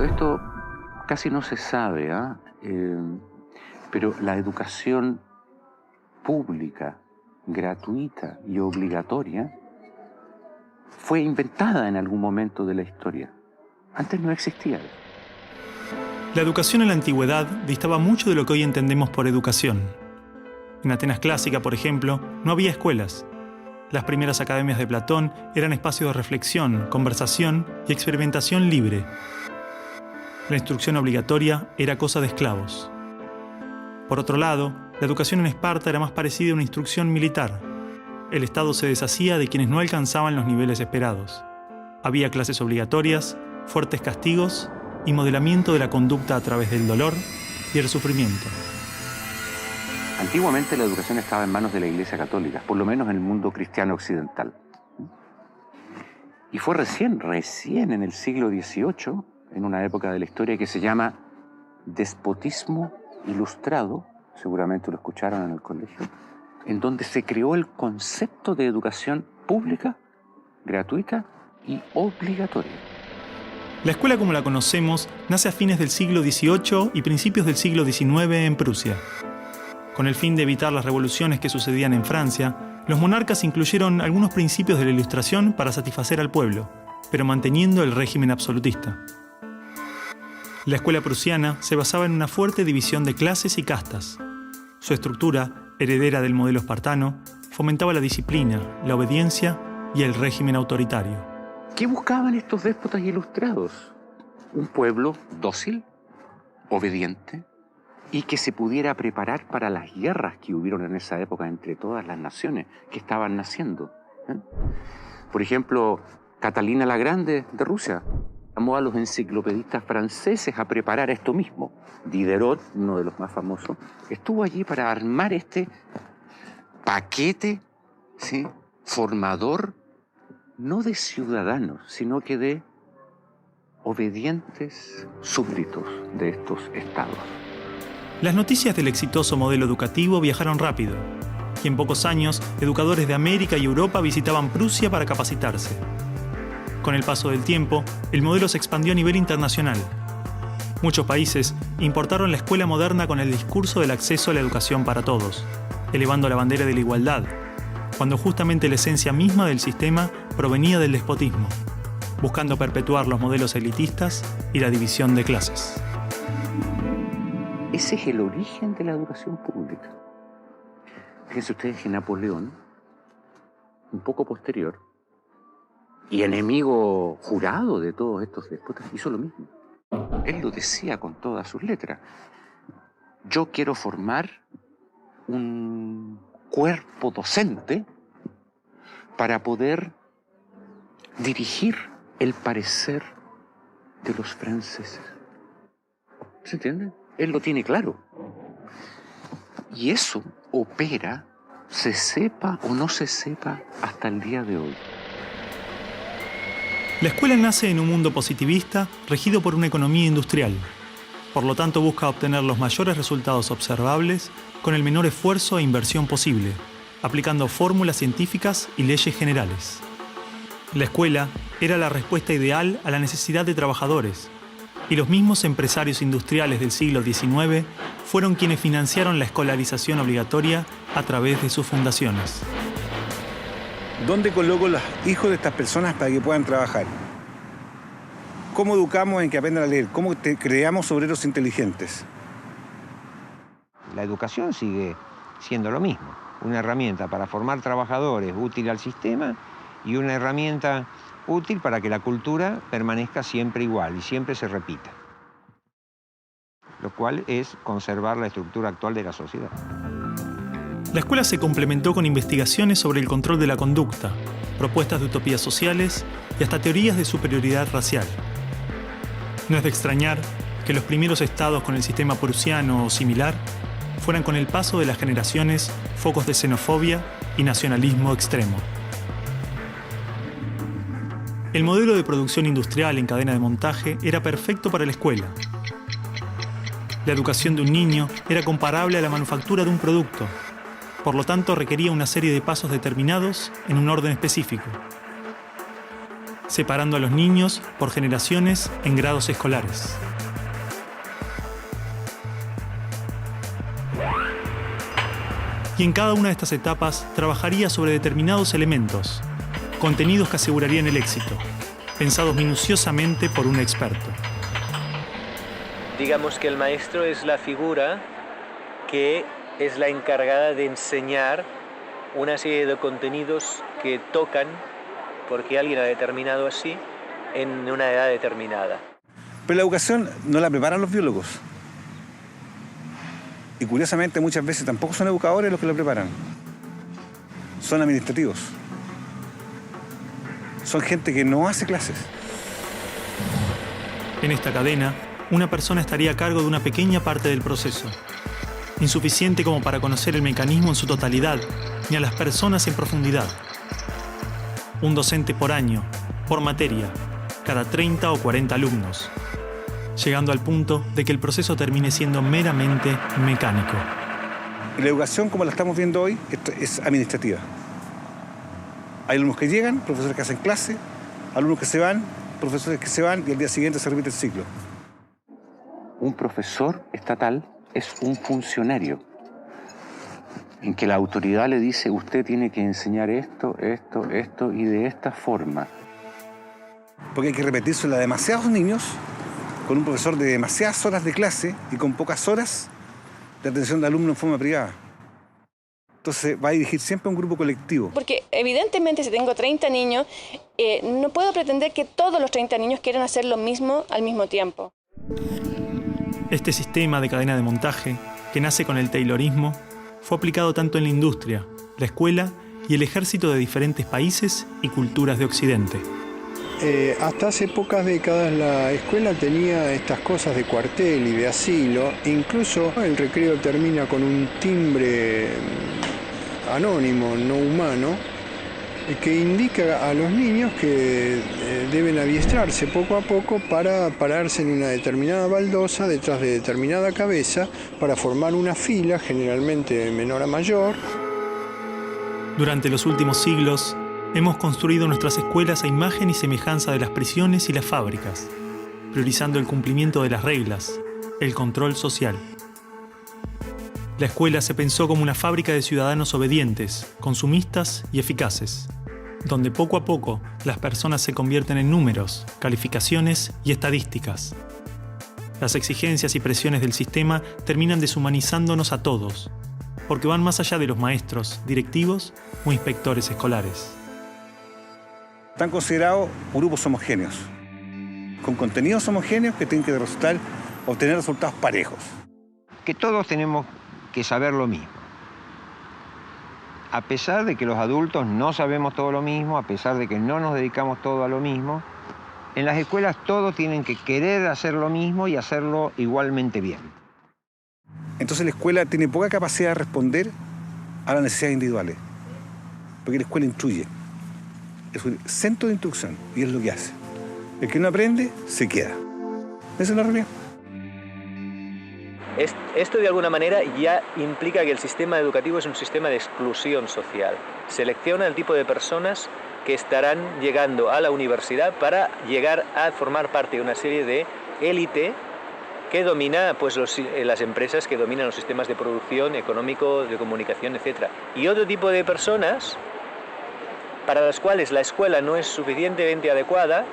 esto casi no se sabe, pero la educación pública, gratuita y obligatoria fue inventada en algún momento de la historia. Antes no existía. La educación en la antigüedad distaba mucho de lo que hoy entendemos por educación. En Atenas clásica, por ejemplo, no había escuelas. Las primeras academias de Platón eran espacios de reflexión, conversación y experimentación libre. La instrucción obligatoria era cosa de esclavos. Por otro lado, la educación en Esparta era más parecida a una instrucción militar. El Estado se deshacía de quienes no alcanzaban los niveles esperados. Había clases obligatorias, fuertes castigos y modelamiento de la conducta a través del dolor y el sufrimiento. Antiguamente la educación estaba en manos de la Iglesia Católica, por lo menos en el mundo cristiano occidental. Y fue recién en el siglo XVIII, en una época de la historia que se llama despotismo ilustrado, seguramente lo escucharon en el colegio, en donde se creó el concepto de educación pública, gratuita y obligatoria. La escuela como la conocemos nace a fines del siglo XVIII y principios del siglo XIX en Prusia. Con el fin de evitar las revoluciones que sucedían en Francia, los monarcas incluyeron algunos principios de la Ilustración para satisfacer al pueblo, pero manteniendo el régimen absolutista. La escuela prusiana se basaba en una fuerte división de clases y castas. Su estructura, heredera del modelo espartano, fomentaba la disciplina, la obediencia y el régimen autoritario. ¿Qué buscaban estos déspotas ilustrados? Un pueblo dócil, obediente, y que se pudiera preparar para las guerras que hubieron en esa época entre todas las naciones que estaban naciendo. Por ejemplo, Catalina la Grande de Rusia llamó a los enciclopedistas franceses a preparar esto mismo. Diderot, uno de los más famosos, estuvo allí para armar este paquete, ¿sí?, formador, no de ciudadanos, sino que de obedientes súbditos de estos estados. Las noticias del exitoso modelo educativo viajaron rápido, y en pocos años, educadores de América y Europa visitaban Prusia para capacitarse. Con el paso del tiempo, el modelo se expandió a nivel internacional. Muchos países importaron la escuela moderna con el discurso del acceso a la educación para todos, elevando la bandera de la igualdad, cuando justamente la esencia misma del sistema provenía del despotismo, buscando perpetuar los modelos elitistas y la división de clases. Ese es el origen de la educación pública. Fíjense ustedes que Napoleón, un poco posterior, y enemigo jurado de todos estos déspotas, hizo lo mismo. Él lo decía con todas sus letras. Yo quiero formar un cuerpo docente para poder dirigir el parecer de los franceses. ¿Se entiende? Él lo tiene claro. Y eso opera, se sepa o no se sepa, hasta el día de hoy. La escuela nace en un mundo positivista regido por una economía industrial. Por lo tanto, busca obtener los mayores resultados observables con el menor esfuerzo e inversión posible, aplicando fórmulas científicas y leyes generales. La escuela era la respuesta ideal a la necesidad de trabajadores, y los mismos empresarios industriales del siglo XIX fueron quienes financiaron la escolarización obligatoria a través de sus fundaciones. ¿Dónde coloco los hijos de estas personas para que puedan trabajar? ¿Cómo educamos en que aprendan a leer? ¿Cómo creamos obreros inteligentes? La educación sigue siendo lo mismo, una herramienta para formar trabajadores útil al sistema y una herramienta útil para que la cultura permanezca siempre igual y siempre se repita, lo cual es conservar la estructura actual de la sociedad. La escuela se complementó con investigaciones sobre el control de la conducta, propuestas de utopías sociales y hasta teorías de superioridad racial. No es de extrañar que los primeros estados con el sistema prusiano o similar fueran con el paso de las generaciones focos de xenofobia y nacionalismo extremo. El modelo de producción industrial en cadena de montaje era perfecto para la escuela. La educación de un niño era comparable a la manufactura de un producto. Por lo tanto, requería una serie de pasos determinados en un orden específico. separando a los niños por generaciones en grados escolares. Y en cada una de estas etapas trabajaría sobre determinados elementos, contenidos que asegurarían el éxito, pensados minuciosamente por un experto. Digamos que el maestro es la figura que es la encargada de enseñar una serie de contenidos que tocan, porque alguien ha determinado así, en una edad determinada. Pero la educación no la preparan los biólogos. Y curiosamente muchas veces tampoco son educadores los que la preparan. Son administrativos. Son gente que no hace clases. En esta cadena, una persona estaría a cargo de una pequeña parte del proceso, insuficiente como para conocer el mecanismo en su totalidad, ni a las personas en profundidad. Un docente por año, por materia, cada 30 o 40 alumnos, llegando al punto de que el proceso termine siendo meramente mecánico. La educación, como la estamos viendo hoy, es administrativa. Hay alumnos que llegan, profesores que hacen clase, alumnos que se van, profesores que se van y al día siguiente se repite el ciclo. Un profesor estatal es un funcionario en que la autoridad le dice: usted tiene que enseñar esto y de esta forma. Porque hay que repetírselo a demasiados niños con un profesor de demasiadas horas de clase y con pocas horas de atención de alumnos en forma privada. Entonces va a dirigir siempre a un grupo colectivo. Porque evidentemente si tengo 30 niños, no puedo pretender que todos los 30 niños quieran hacer lo mismo al mismo tiempo. Este sistema de cadena de montaje, que nace con el taylorismo, fue aplicado tanto en la industria, la escuela y el ejército de diferentes países y culturas de Occidente. Hasta hace pocas décadas la escuela tenía estas cosas de cuartel y de asilo. Incluso el recreo termina con un timbre anónimo, no humano, que indica a los niños que deben adiestrarse poco a poco para pararse en una determinada baldosa detrás de determinada cabeza para formar una fila, generalmente de menor a mayor. Durante los últimos siglos, hemos construido nuestras escuelas a imagen y semejanza de las prisiones y las fábricas, priorizando el cumplimiento de las reglas, el control social. La escuela se pensó como una fábrica de ciudadanos obedientes, consumistas y eficaces, donde poco a poco las personas se convierten en números, calificaciones y estadísticas. Las exigencias y presiones del sistema terminan deshumanizándonos a todos, porque van más allá de los maestros, directivos o inspectores escolares. Están considerados grupos homogéneos, con contenidos homogéneos que tienen que obtener resultados parejos. Que todos tenemos que saber lo mismo. A pesar de que los adultos no sabemos todo lo mismo, a pesar de que no nos dedicamos todo a lo mismo, en las escuelas todos tienen que querer hacer lo mismo y hacerlo igualmente bien. Entonces la escuela tiene poca capacidad de responder a las necesidades individuales, porque la escuela instruye. Es un centro de instrucción y es lo que hace. El que no aprende, se queda. Esa es la realidad. Esto de alguna manera ya implica que el sistema educativo es un sistema de exclusión social. Selecciona el tipo de personas que estarán llegando a la universidad para llegar a formar parte de una serie de élite que domina pues, las empresas que dominan los sistemas de producción, económico, de comunicación, etc. Y otro tipo de personas para las cuales la escuela no es suficientemente adecuada,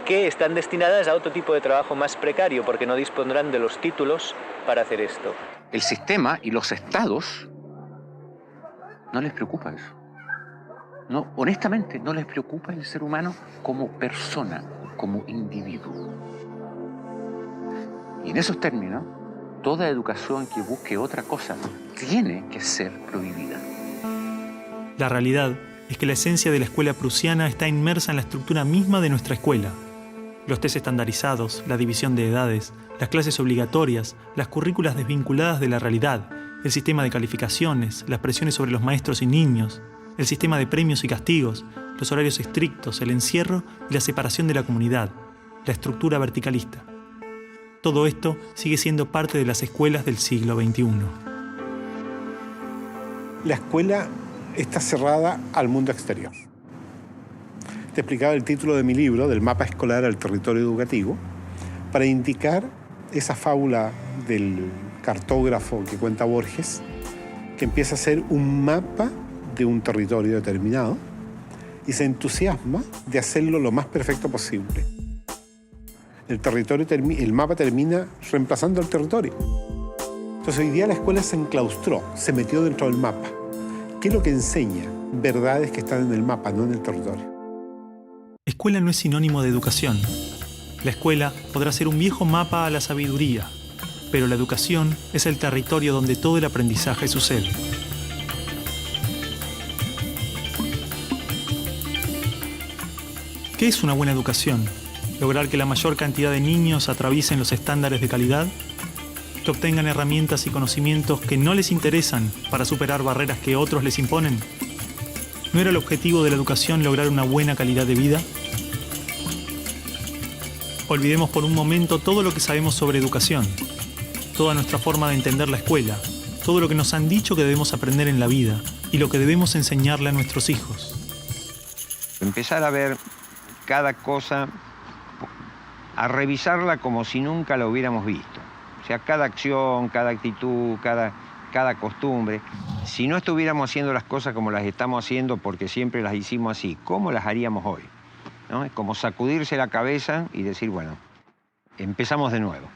que están destinadas a otro tipo de trabajo más precario, porque no dispondrán de los títulos para hacer esto. El sistema y los estados no les preocupa eso. No, honestamente, no les preocupa el ser humano como persona, como individuo. Y en esos términos, toda educación que busque otra cosa tiene que ser prohibida. La realidad es que la esencia de la escuela prusiana está inmersa en la estructura misma de nuestra escuela. Los test estandarizados, la división de edades, las clases obligatorias, las currículas desvinculadas de la realidad, el sistema de calificaciones, las presiones sobre los maestros y niños, el sistema de premios y castigos, los horarios estrictos, el encierro y la separación de la comunidad, la estructura verticalista. Todo esto sigue siendo parte de las escuelas del siglo XXI. La escuela está cerrada al mundo exterior. te explicaba el título de mi libro, del mapa escolar al territorio educativo, para indicar esa fábula del cartógrafo que cuenta Borges, que empieza a ser un mapa de un territorio determinado y se entusiasma de hacerlo lo más perfecto posible. El mapa termina reemplazando al territorio. Entonces hoy día la escuela se enclaustró, se metió dentro del mapa. ¿Qué es lo que enseña? Verdades que están en el mapa, no en el territorio. Escuela no es sinónimo de educación. La escuela podrá ser un viejo mapa a la sabiduría, pero la educación es el territorio donde todo el aprendizaje sucede. ¿Qué es una buena educación? ¿Lograr que la mayor cantidad de niños atraviesen los estándares de calidad? ¿Que obtengan herramientas y conocimientos que no les interesan para superar barreras que otros les imponen? ¿No era el objetivo de la educación lograr una buena calidad de vida? Olvidemos por un momento todo lo que sabemos sobre educación, toda nuestra forma de entender la escuela, todo lo que nos han dicho que debemos aprender en la vida y lo que debemos enseñarle a nuestros hijos. Empezar a ver cada cosa, a revisarla como si nunca la hubiéramos visto. O sea, cada acción, cada actitud, cada costumbre. Si no estuviéramos haciendo las cosas como las estamos haciendo porque siempre las hicimos así, ¿cómo las haríamos hoy? ¿No? Es como sacudirse la cabeza y decir, bueno, empezamos de nuevo.